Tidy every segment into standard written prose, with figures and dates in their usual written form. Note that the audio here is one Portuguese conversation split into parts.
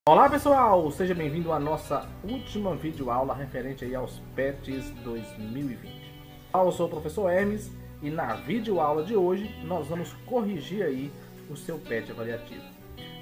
Olá pessoal, seja bem-vindo à nossa última videoaula referente aí aos PETs 2020. Eu sou o professor Hermes e na videoaula de hoje nós vamos corrigir aí o seu PET avaliativo.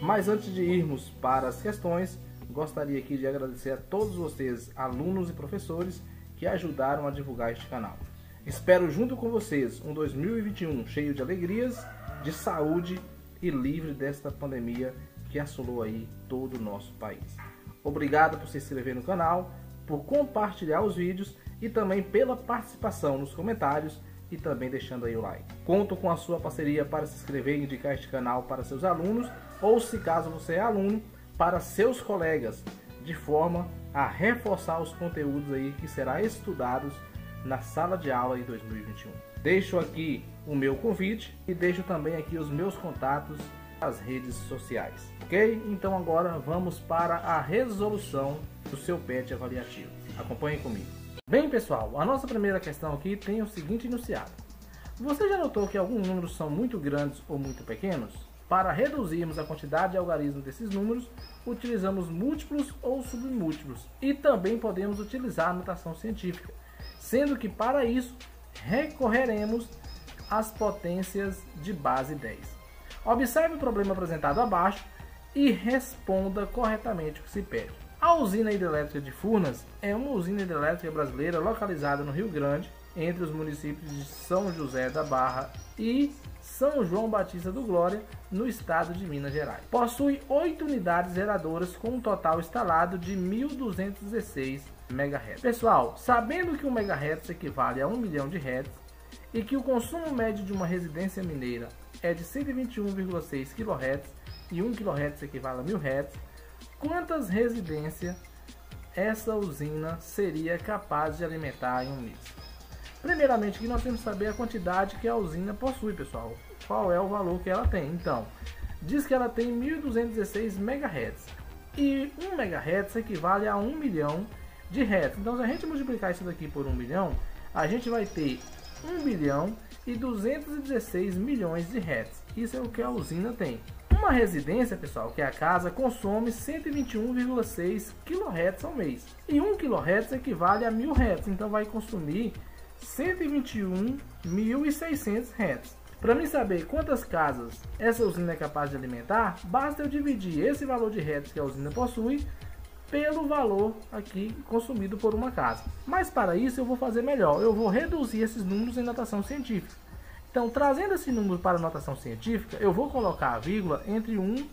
Mas antes de irmos para as questões, gostaria aqui de agradecer a todos vocês, alunos e professores, que ajudaram a divulgar este canal. Espero junto com vocês um 2021 cheio de alegrias, de saúde e livre desta pandemia que assolou aí todo o nosso país. Obrigado por se inscrever no canal, por compartilhar os vídeos e também pela participação nos comentários e também deixando aí o like. Conto com a sua parceria para se inscrever e indicar este canal para seus alunos ou, se caso você é aluno, para seus colegas, de forma a reforçar os conteúdos aí que serão estudados na sala de aula em 2021. Deixo aqui o meu convite e deixo também aqui os meus contatos nas redes sociais, ok? Então agora vamos para a resolução do seu PET avaliativo. Acompanhem comigo. Bem pessoal, a nossa primeira questão aqui tem o seguinte enunciado. Você já notou que alguns números são muito grandes ou muito pequenos? Para reduzirmos a quantidade de algarismos desses números, utilizamos múltiplos ou submúltiplos e também podemos utilizar a notação científica, sendo que para isso recorreremos às potências de base 10. Observe o problema apresentado abaixo e responda corretamente o que se pede. A usina hidrelétrica de Furnas é uma usina hidrelétrica brasileira localizada no Rio Grande, entre os municípios de São José da Barra e São João Batista do Glória, no estado de Minas Gerais. Possui 8 unidades geradoras com um total instalado de 1.216 MHz. Pessoal, sabendo que 1 MHz equivale a 1 milhão de Hz e que o consumo médio de uma residência mineira é de 121,6 kHz e 1 kHz equivale a 1000 Hz, quantas residências essa usina seria capaz de alimentar em um mês? Primeiramente, aqui nós temos que saber a quantidade que a usina possui, pessoal. Qual é o valor que ela tem? Então, diz que ela tem 1.216 MHz e 1 MHz equivale a 1 milhão de Hz. Então, se a gente multiplicar isso daqui por 1 milhão, a gente vai ter 1 bilhão e 216 milhões de Hz. Isso é o que a usina tem. Uma residência, pessoal, que é a casa, consome 121,6 kHz ao mês. E 1 kHz equivale a 1000 Hz. Então vai consumir 121.600 Hz. Para mim saber quantas casas essa usina é capaz de alimentar, basta eu dividir esse valor de Hz que a usina possui pelo valor aqui consumido por uma casa. Mas para isso eu vou fazer melhor, eu vou reduzir esses números em notação científica. Então, trazendo esse número para a notação científica, eu vou colocar a vírgula entre 1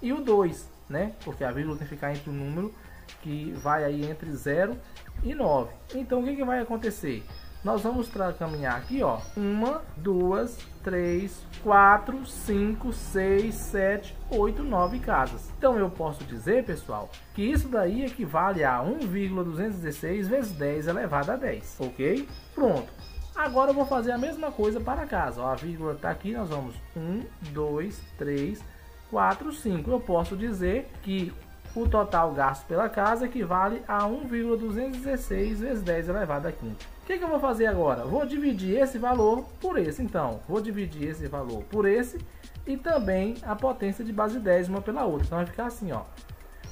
e o 2, né? Porque a vírgula tem que ficar entre o número que vai aí entre 0 e 9. Então, o que vai acontecer? Nós vamos caminhar aqui, ó, 1, 2, 3, 4, 5, 6, 7, 8, 9 casas. Então eu posso dizer, pessoal, que isso daí equivale a 1,216 vezes 10 elevado a 10, ok? Pronto. Agora eu vou fazer a mesma coisa para a casa. Ó, a vírgula está aqui, nós vamos 1, 2, 3, 4, 5. Eu posso dizer que o total gasto pela casa equivale a 1,216 vezes 10 elevado a 15. O que eu vou fazer agora? Vou dividir esse valor por esse. Então, vou dividir esse valor por esse e também a potência de base 10 uma pela outra. Então vai ficar assim, ó,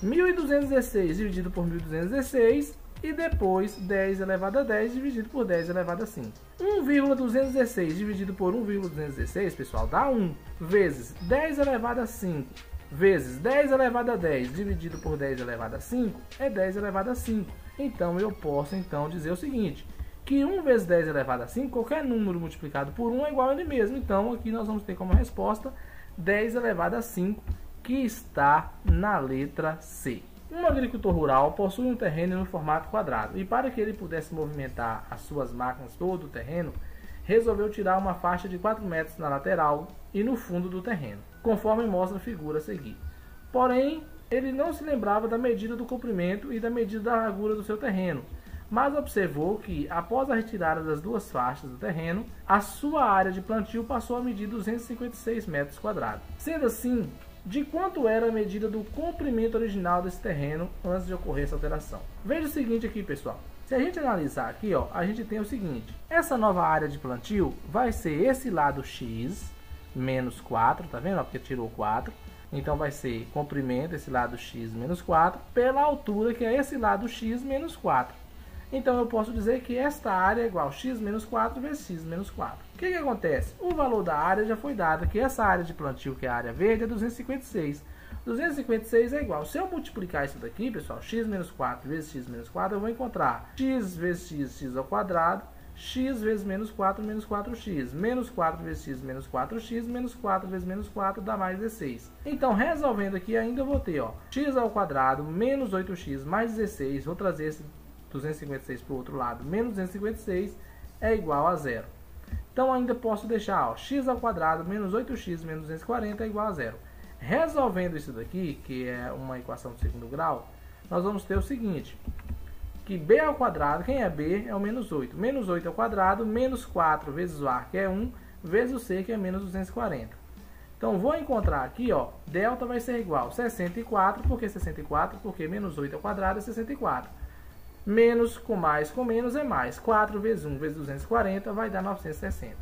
1.216 dividido por 1.216 e depois 10 elevado a 10 dividido por 10 elevado a 5. 1,216 dividido por 1,216, pessoal, dá 1 vezes 10 elevado a 5 vezes 10 elevado a 10 dividido por 10 elevado a 5 é 10 elevado a 5. Então eu posso dizer o seguinte, que 1 vezes 10 elevado a 5, qualquer número multiplicado por 1 é igual a ele mesmo. Então aqui nós vamos ter como resposta 10 elevado a 5, que está na letra C. Um agricultor rural possui um terreno no formato quadrado e para que ele pudesse movimentar as suas máquinas todo o terreno, resolveu tirar uma faixa de 4 metros na lateral e no fundo do terreno, conforme mostra a figura a seguir. Porém, ele não se lembrava da medida do comprimento e da medida da largura do seu terreno, mas observou que, após a retirada das duas faixas do terreno, a sua área de plantio passou a medir 256 metros quadrados. Sendo assim, de quanto era a medida do comprimento original desse terreno antes de ocorrer essa alteração? Veja o seguinte aqui, pessoal. Se a gente analisar aqui, ó, a gente tem o seguinte. Essa nova área de plantio vai ser esse lado X menos 4, tá vendo? Ó, porque tirou 4, Então vai ser comprimento, esse lado x menos 4, pela altura, que é esse lado x menos 4. Então eu posso dizer que esta área é igual a x menos 4 vezes x menos 4. O que acontece? O valor da área já foi dado, que essa área de plantio, que é a área verde, é 256. 256 é igual. Se eu multiplicar isso daqui, pessoal, x menos 4 vezes x menos 4, eu vou encontrar x vezes x ao quadrado, x vezes menos 4, menos 4x. Menos 4 vezes x, menos 4x, menos 4 vezes menos 4 dá mais 16. Então, resolvendo aqui, ainda vou ter, ó, x ao quadrado, menos 8x, mais 16. Vou trazer esse 256 para o outro lado. Menos 256 é igual a zero. Então, ainda posso deixar, ó, x ao quadrado, menos 8x, menos 240 é igual a zero. Resolvendo isso daqui, que é uma equação de segundo grau, nós vamos ter o seguinte, que b ao quadrado, quem é b, é o menos 8. Menos 8 ao quadrado, menos 4 vezes o a, que é 1, vezes o c, que é menos 240. Então, vou encontrar aqui, ó, delta vai ser igual a 64, por que 64? Porque menos 8 ao quadrado é 64. Menos com mais com menos é mais. 4 vezes 1 vezes 240 vai dar 960.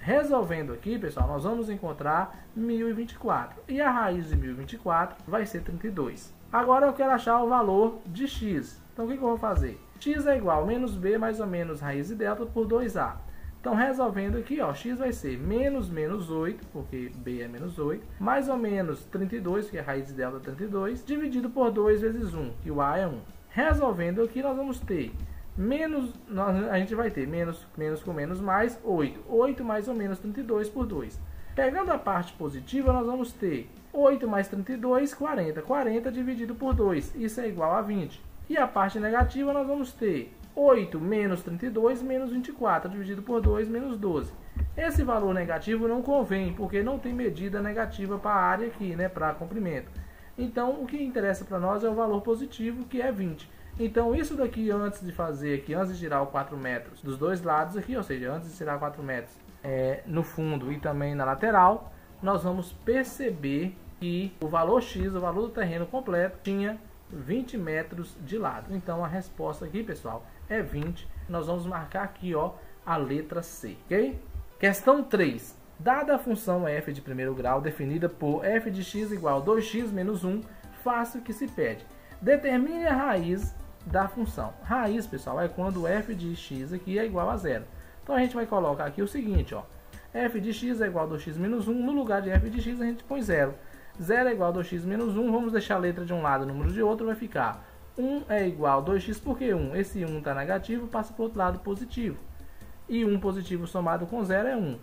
Resolvendo aqui, pessoal, nós vamos encontrar 1024. E a raiz de 1024 vai ser 32. Agora eu quero achar o valor de x. Então, o que eu vou fazer? X é igual a menos b mais ou menos raiz de delta por 2a. Então, resolvendo aqui, ó, x vai ser menos 8, porque b é menos 8, mais ou menos 32, que é a raiz de delta 32, dividido por 2 vezes 1, que o a é 1. Resolvendo aqui, nós vamos ter menos, a gente vai ter menos com menos mais 8. 8 mais ou menos 32 por 2. Pegando a parte positiva, nós vamos ter 8 mais 32, 40. 40 dividido por 2, isso é igual a 20. E a parte negativa, nós vamos ter 8 menos 32 menos 24, dividido por 2, menos 12. Esse valor negativo não convém, porque não tem medida negativa para a área aqui, né, para comprimento. Então, o que interessa para nós é o valor positivo, que é 20. Então, isso daqui, antes de fazer aqui, antes de tirar o 4 metros dos dois lados aqui, ou seja, antes de tirar 4 metros no fundo e também na lateral, nós vamos perceber que o valor x, o valor do terreno completo, tinha 20 metros de lado. Então, a resposta aqui, pessoal, é 20. Nós vamos marcar aqui, ó, a letra C, ok? Questão 3. Dada a função f de primeiro grau, definida por f de x igual a 2x menos 1, faça o que se pede. Determine a raiz da função. Raiz, pessoal, é quando f de x aqui é igual a zero. Então, a gente vai colocar aqui o seguinte, ó. F de x é igual a 2x menos 1. No lugar de f de x, a gente põe 0. 0 é igual a 2x menos 1. Vamos deixar a letra de um lado e o número de outro. Vai ficar 1 é igual a 2x, porque 1. Esse 1 está negativo, passa para o outro lado positivo. E 1 positivo somado com 0 é 1.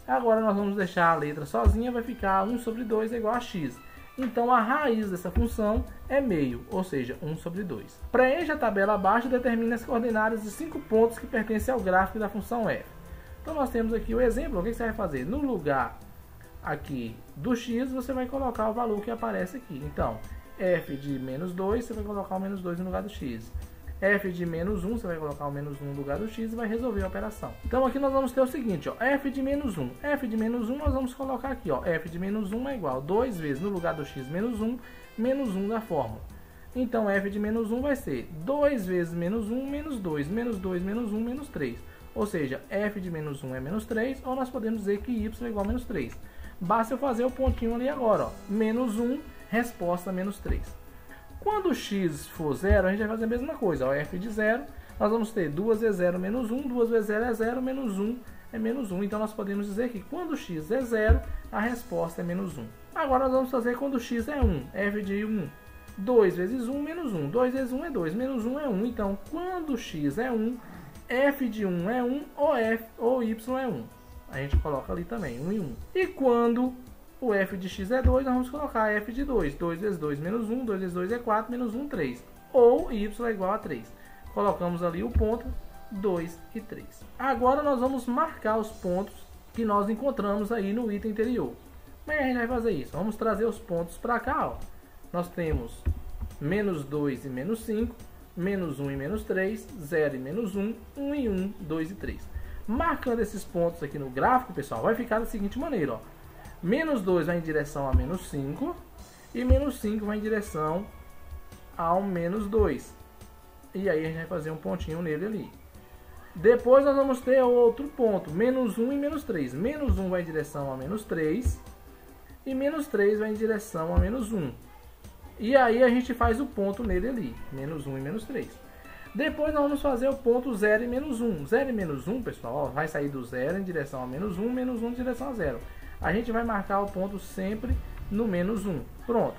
Agora, nós vamos deixar a letra sozinha. Vai ficar 1 sobre 2 é igual a x. Então, a raiz dessa função é meio, ou seja, 1 sobre 2. Preencha a tabela abaixo e determine as coordenadas de 5 pontos que pertencem ao gráfico da função f. Então, nós temos aqui o exemplo. O que você vai fazer? No lugar aqui do x, você vai colocar o valor que aparece aqui. Então, f de menos 2, você vai colocar o menos 2 no lugar do x. F de menos 1, você vai colocar o menos 1 no lugar do x e vai resolver a operação. Então, aqui nós vamos ter o seguinte, ó, f de menos 1. F de menos 1 nós vamos colocar aqui, ó, f de menos 1 é igual a 2 vezes, no lugar do x, menos 1 da fórmula. Então, f de menos 1 vai ser 2 vezes menos 1, menos 2. Menos 2, menos 1, menos 3. Ou seja, f de menos 1 é menos 3, ou nós podemos dizer que y é igual a menos 3. Basta eu fazer o pontinho ali agora, ó, menos 1, resposta menos 3. Quando x for 0, a gente vai fazer a mesma coisa. Ó, f de 0, nós vamos ter 2 vezes 0 menos 1, 2 vezes 0 é 0, menos 1 é menos 1. Então, nós podemos dizer que quando x é 0, a resposta é menos 1. Agora, nós vamos fazer quando x é 1. f de 1, 2 vezes 1, menos 1. 2 vezes 1 é 2, menos 1 é 1. Então, quando x é 1, f de 1 é 1 ou y é 1. A gente coloca ali também, 1 e 1. E quando o f de x é 2, nós vamos colocar f de 2. 2 vezes 2 menos 1, 2 vezes 2 é 4, menos 1, 3. Ou y é igual a 3. Colocamos ali o ponto 2 e 3. Agora nós vamos marcar os pontos que nós encontramos aí no item anterior. Como é que a gente vai fazer isso? Vamos trazer os pontos para cá, ó. Nós temos menos 2 e menos 5, menos 1 e menos 3, 0 e menos 1, 1 e 1, 2 e 3. Marcando esses pontos aqui no gráfico, pessoal, vai ficar da seguinte maneira, ó. Menos 2 vai em direção a menos 5 e menos 5 vai em direção ao menos 2. E aí a gente vai fazer um pontinho nele ali. Depois nós vamos ter outro ponto, menos 1 e menos 3. Menos 1 vai em direção a menos 3 e menos 3 vai em direção a menos 1. E aí a gente faz o ponto nele ali, menos 1 e menos 3. Depois nós vamos fazer o ponto 0 e menos 1. 0 e menos 1, pessoal, ó, vai sair do 0 em direção a menos 1 em direção a 0. A gente vai marcar o ponto sempre no menos 1. Pronto.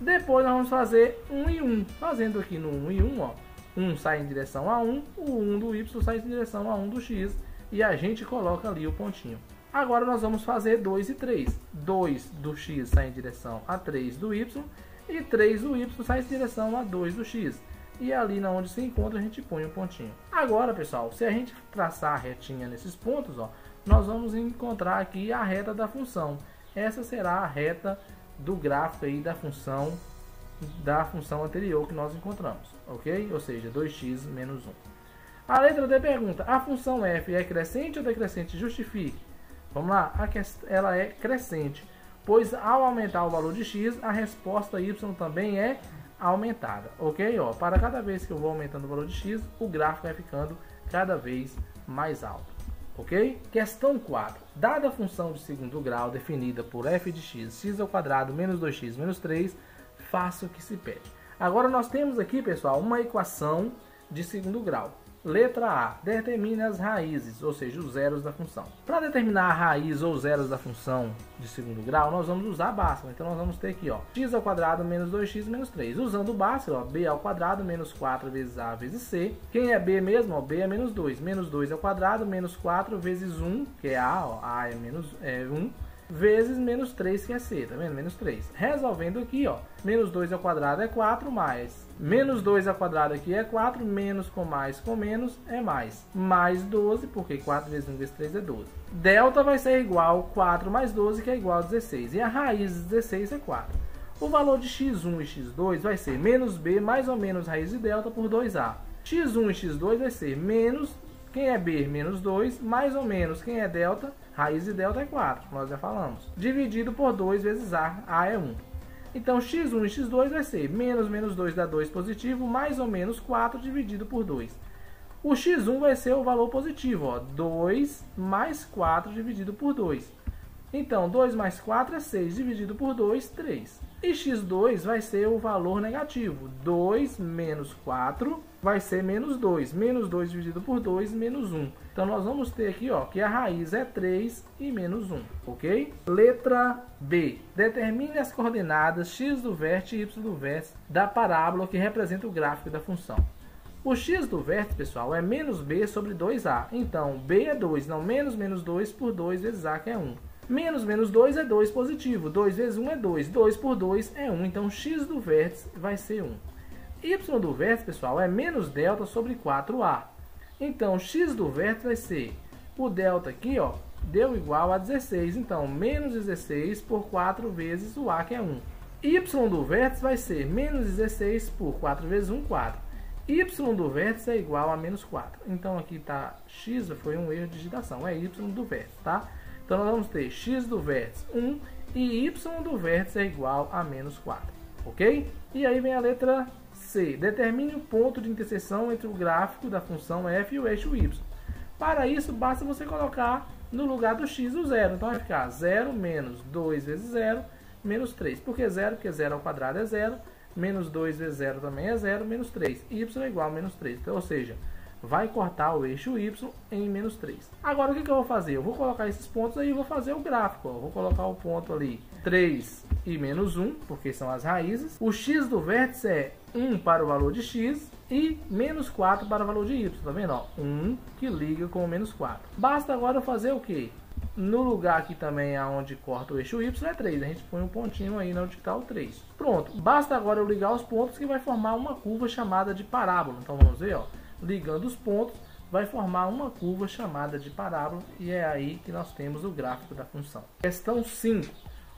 Depois nós vamos fazer 1 e 1. Fazendo aqui no 1 e 1, ó, 1 sai em direção a 1, o 1 do y sai em direção a 1 do x. E a gente coloca ali o pontinho. Agora nós vamos fazer 2 e 3. 2 do x sai em direção a 3 do y. E 3 do y sai em direção a 2 do x. E ali na onde se encontra a gente põe um pontinho. Agora, pessoal, se a gente traçar a retinha nesses pontos, ó, nós vamos encontrar aqui a reta da função. Essa será a reta do gráfico aí da função anterior que nós encontramos, ok? Ou seja, 2x menos 1. A letra D pergunta, a função f é crescente ou decrescente? Justifique. Vamos lá, ela é crescente, pois ao aumentar o valor de x, a resposta y também é aumentada, ok? Ó, para cada vez que eu vou aumentando o valor de x, o gráfico vai ficando cada vez mais alto, ok? Questão 4. Dada a função de segundo grau definida por f de x, x ao quadrado menos 2x menos 3, faça o que se pede. Agora nós temos aqui, pessoal, uma equação de segundo grau. Letra A, determine as raízes, ou seja, os zeros da função. Para determinar a raiz ou zeros da função de segundo grau, nós vamos usar Bhaskara. Então nós vamos ter aqui, ó, x ao quadrado menos 2x menos 3. Usando o Bhaskara, ó, b ao quadrado menos 4 vezes a vezes c. Quem é b mesmo? Ó, b é menos 2. Menos 2 ao quadrado menos 4 vezes 1, que é a, ó, a é menos 1. Vezes menos 3, que é c, tá vendo? Menos 3. Resolvendo aqui, ó, menos 2 ao quadrado é 4, mais menos 2 ao quadrado aqui é 4, menos com menos é mais 12, porque 4 vezes 1 vezes 3 é 12. Delta vai ser igual a 4 mais 12, que é igual a 16, e a raiz de 16 é 4. O valor de x1 e x2 vai ser menos b mais ou menos raiz de delta por 2a. x1 e x2 vai ser menos, quem é b, menos 2, mais ou menos, quem é delta, raiz de delta é 4, nós já falamos, dividido por 2 vezes a é 1. Então, x1 e x2 vai ser menos 2 dá 2 positivo, mais ou menos 4 dividido por 2. O x1 vai ser o valor positivo, ó, 2 mais 4 dividido por 2. Então, 2 mais 4 é 6, dividido por 2, 3. E x2 vai ser o valor negativo, 2 menos 4 vai ser menos 2. Menos 2 dividido por 2, menos 1. Então, nós vamos ter aqui, ó, que a raiz é 3 e menos 1, ok? Letra B. Determine as coordenadas x do vértice e y do vértice da parábola que representa o gráfico da função. O x do vértice, pessoal, é menos b sobre 2a. Então, b é 2, não menos 2 por 2 vezes a, que é 1. Menos 2 é 2 positivo, 2 vezes 1 é 2, 2 por 2 é 1, então x do vértice vai ser 1. Y do vértice, pessoal, é menos delta sobre 4a. Então, x do vértice vai ser, o delta aqui, ó, deu igual a 16, então, menos 16 por 4 vezes o a, que é 1. Y do vértice vai ser menos 16 por 4 vezes 1, 4. Y do vértice é igual a menos 4. Então, aqui está x, foi um erro de digitação, é y do vértice, tá? Então, nós vamos ter x do vértice 1 e y do vértice é igual a menos 4, ok? E aí vem a letra C. Determine o ponto de interseção entre o gráfico da função f e o eixo y. Para isso, basta você colocar no lugar do x o zero. Então, vai ficar 0 menos 2 vezes 0, menos 3. Por que 0? Porque 0 ao quadrado é 0, menos 2 vezes 0 também é 0, menos 3. Y é igual a menos 3. Então, ou seja, vai cortar o eixo y em menos 3. Agora, o que eu vou fazer? Eu vou colocar esses pontos aí e vou fazer o gráfico. Eu vou colocar o ponto ali 3 e menos 1, porque são as raízes. O x do vértice é 1 para o valor de x e menos 4 para o valor de y. Tá vendo? Ó, 1 que liga com o menos 4. Basta agora fazer o quê? No lugar aqui também onde corta o eixo y é 3. A gente põe um pontinho aí onde está o 3. Pronto. Basta agora eu ligar os pontos que vai formar uma curva chamada de parábola. Então, vamos ver, ó. Ligando os pontos, vai formar uma curva chamada de parábola e é aí que nós temos o gráfico da função. Questão 5.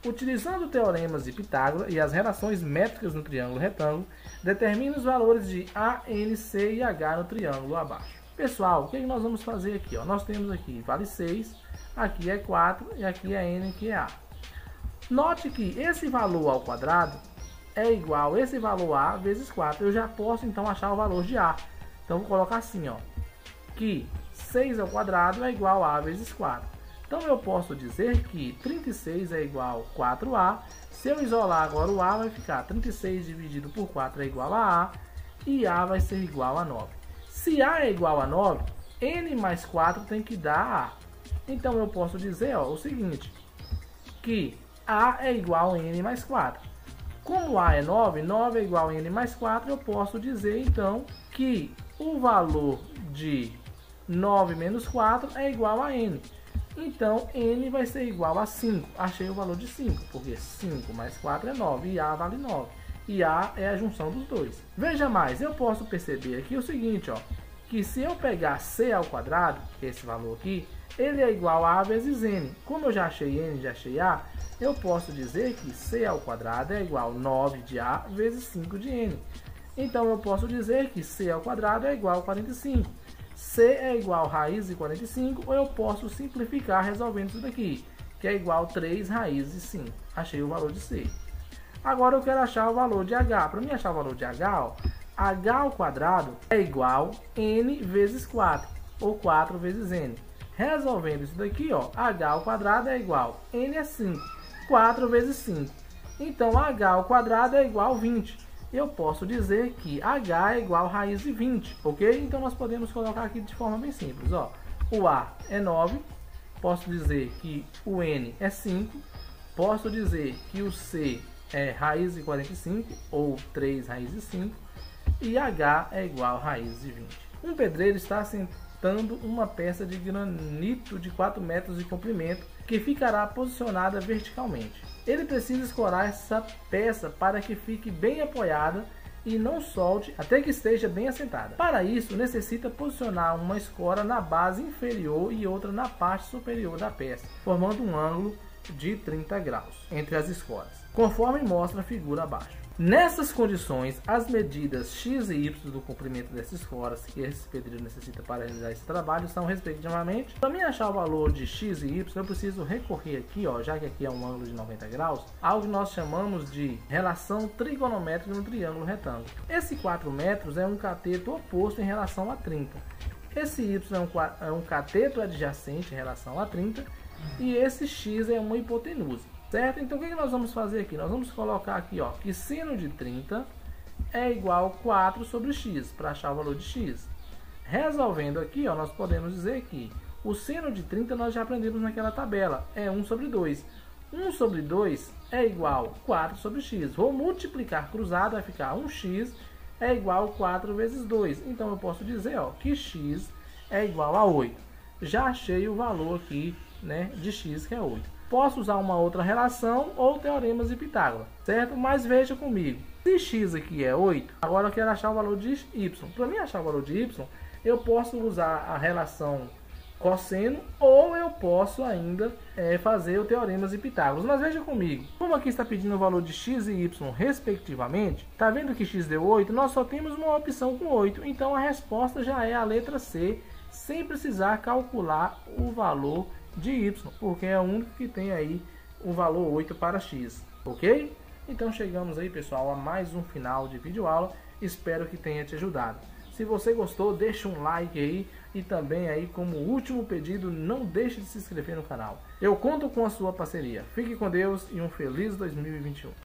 Utilizando teoremas de Pitágoras e as relações métricas no triângulo retângulo, determine os valores de A, N, C e H no triângulo abaixo. Pessoal, o que nós vamos fazer aqui? Ó? Nós temos aqui vale 6, aqui é 4 e aqui é N, que é A. Note que esse valor ao quadrado é igual a esse valor A vezes 4. Eu já posso então achar o valor de A. Então, vou colocar assim, ó, que 6 ao quadrado é igual a vezes 4. Então eu posso dizer que 36 é igual a 4A. Se eu isolar agora o A, vai ficar 36 dividido por 4 é igual a A. E A vai ser igual a 9. Se A é igual a 9, N mais 4 tem que dar A. Então eu posso dizer o seguinte, que A é igual a N mais 4. Como A é 9, 9 é igual a N mais 4, eu posso dizer então que o valor de 9 menos 4 é igual a N. Então N vai ser igual a 5. Achei o valor de 5, porque 5 mais 4 é 9 e A vale 9. E A é a junção dos dois. Veja mais, eu posso perceber aqui o seguinte, que se eu pegar C ao quadrado, que é esse valor aqui, ele é igual a A vezes N. Como eu já achei N, já achei A, eu posso dizer que C ao quadrado é igual a 9 de A vezes 5 de N. Então eu posso dizer que C ao quadrado é igual a 45. C é igual a raiz de 45, ou eu posso simplificar resolvendo isso daqui, que é igual a 3 raízes de 5. Achei o valor de C. Agora eu quero achar o valor de H. Para mim achar o valor de H, H ao quadrado é igual a N vezes 4, ou 4 vezes N. Resolvendo isso daqui, H ao quadrado é igual a N é 5, 4 vezes 5. Então H ao quadrado é igual a 20. Eu posso dizer que H é igual a raiz de 20, ok? Então nós podemos colocar aqui de forma bem simples, O A é 9, posso dizer que o N é 5, posso dizer que o C é raiz de 45, ou 3 raiz de 5, e H é igual a raiz de 20. Um pedreiro está assentando uma peça de granito de 4 metros de comprimento que ficará posicionada verticalmente. Ele precisa escorar essa peça para que fique bem apoiada e não solte até que esteja bem assentada. Para isso, necessita posicionar uma escora na base inferior e outra na parte superior da peça, formando um ângulo de 30 graus entre as escoras, conforme mostra a figura abaixo. Nessas condições, as medidas x e y do comprimento dessas escoras que esse pedreiro necessita para realizar esse trabalho são respectivamente. Para mim achar o valor de x e y, eu preciso recorrer aqui, já que aqui é um ângulo de 90 graus, algo que nós chamamos de relação trigonométrica no triângulo retângulo. Esse 4 metros é um cateto oposto em relação a 30. Esse y é um cateto adjacente em relação a 30 e esse x é uma hipotenusa. Certo? Então o que nós vamos fazer aqui? Nós vamos colocar aqui que seno de 30 é igual a 4 sobre x, para achar o valor de x. Resolvendo aqui, nós podemos dizer que o seno de 30 nós já aprendemos naquela tabela, é 1 sobre 2. 1 sobre 2 é igual a 4 sobre x. Vou multiplicar cruzado, vai ficar 1x é igual a 4 vezes 2. Então eu posso dizer que x é igual a 8. Já achei o valor aqui, de x, que é 8. Posso usar uma outra relação ou teoremas de Pitágoras, certo? Mas veja comigo, se x aqui é 8, agora eu quero achar o valor de y. Para mim achar o valor de y, eu posso usar a relação cosseno ou eu posso ainda fazer o teoremas de Pitágoras. Mas veja comigo, como aqui está pedindo o valor de x e y respectivamente, está vendo que x deu 8? Nós só temos uma opção com 8, então a resposta já é a letra C, sem precisar calcular o valor de y, porque é o único que tem aí o valor 8 para x, ok? Então chegamos aí, pessoal, a mais um final de vídeo aula, espero que tenha te ajudado. Se você gostou, deixa um like aí e também aí, como último pedido, não deixe de se inscrever no canal. Eu conto com a sua parceria. Fique com Deus e um feliz 2021.